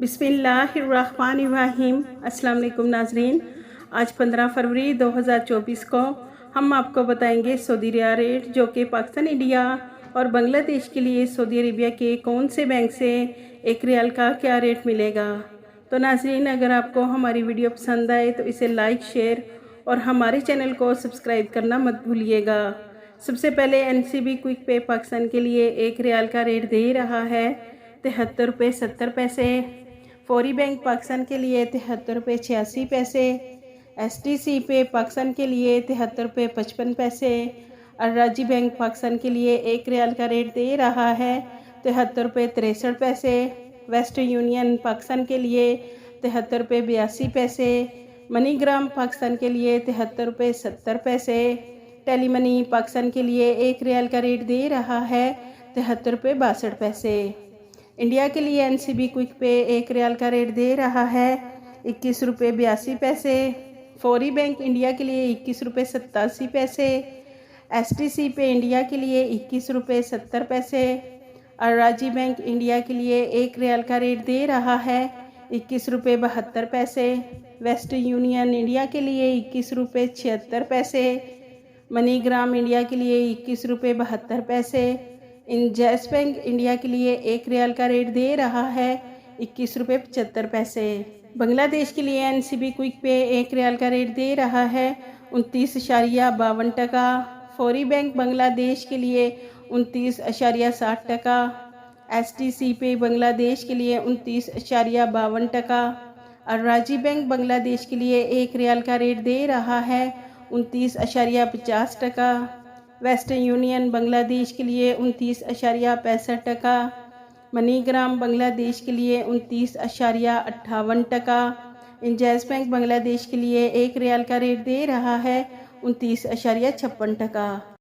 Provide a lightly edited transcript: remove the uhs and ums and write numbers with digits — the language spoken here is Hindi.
बिस्मिल्लाहिर्रहमानिर्रहीम। अस्सलाम वालेकुम नाज़रीन। आज 15 फरवरी 2024 को हम आपको बताएंगे सऊदी रिया रेट, जो कि पाकिस्तान, इंडिया और बांग्लादेश के लिए सऊदी अरेबिया के कौन से बैंक से एक रियाल का क्या रेट मिलेगा। तो नाज़रीन, अगर आपको हमारी वीडियो पसंद आए तो इसे लाइक, शेयर और हमारे चैनल को सब्सक्राइब करना मत भूलिएगा। सबसे पहले NCB क्विक पे पाकिस्तान के लिए एक रियाल का रेट दे रहा है 73 रुपये 70 पैसे। फौरी बैंक पाकिस्तान के लिए 73 रुपये 86 पैसे। STC पे पाकिस्तान के लिए 73 रुपये 55 पैसे। अर्राजी बैंक पाकिस्तान के लिए एक रियाल का रेट दे रहा है 73 रुपये 63 पैसे। वेस्ट यूनियन पाकिस्तान के लिए 73 रुपये 82 पैसे। मनीग्राम पाकिस्तान के लिए 73 रुपये 70 पैसे। टेलीमनी पाकिस्तान के लिए एक रियाल का रेट दे रहा है 73 रुपये 62 पैसे। इंडिया के लिए NCB क्विक पे एक रियाल का रेट दे रहा है 21 रुपये 82 पैसे। फौरी बैंक इंडिया के लिए 21 रुपये 87 पैसे। STC पे इंडिया के लिए 21 रुपये 70 पैसे। अर्राजी बैंक इंडिया के लिए एक रियाल का रेट दे रहा है 21 रुपये 72 पैसे। वेस्ट यूनियन इंडिया के लिए 21 रुपये 76 पैसे। मनीग्राम इंडिया के लिए 21 रुपये 72 पैसे। इंजैस बैंक इंडिया के लिए एक रियाल का रेट दे रहा है 21 रुपये 75 पैसे। बांग्लादेश के लिए NCB क्विक पे एक रियाल का रेट दे रहा है 29.52 टका। फौरी बैंक बांग्लादेश के लिए 29.60 टका। STC पे बांग्लादेश के लिए 29.52 टका। अर्राजी बैंक बांग्लादेश के लिए एक रियाल का रेट दे रहा है 29.50 टका। वेस्ट यूनियन बांग्लादेश के लिए 29.65 टका। मनीग्राम बांग्लादेश के लिए 29.58 टका। इंजैस बैंक बांग्लादेश के लिए एक रियाल का रेट दे रहा है 29.56 टका।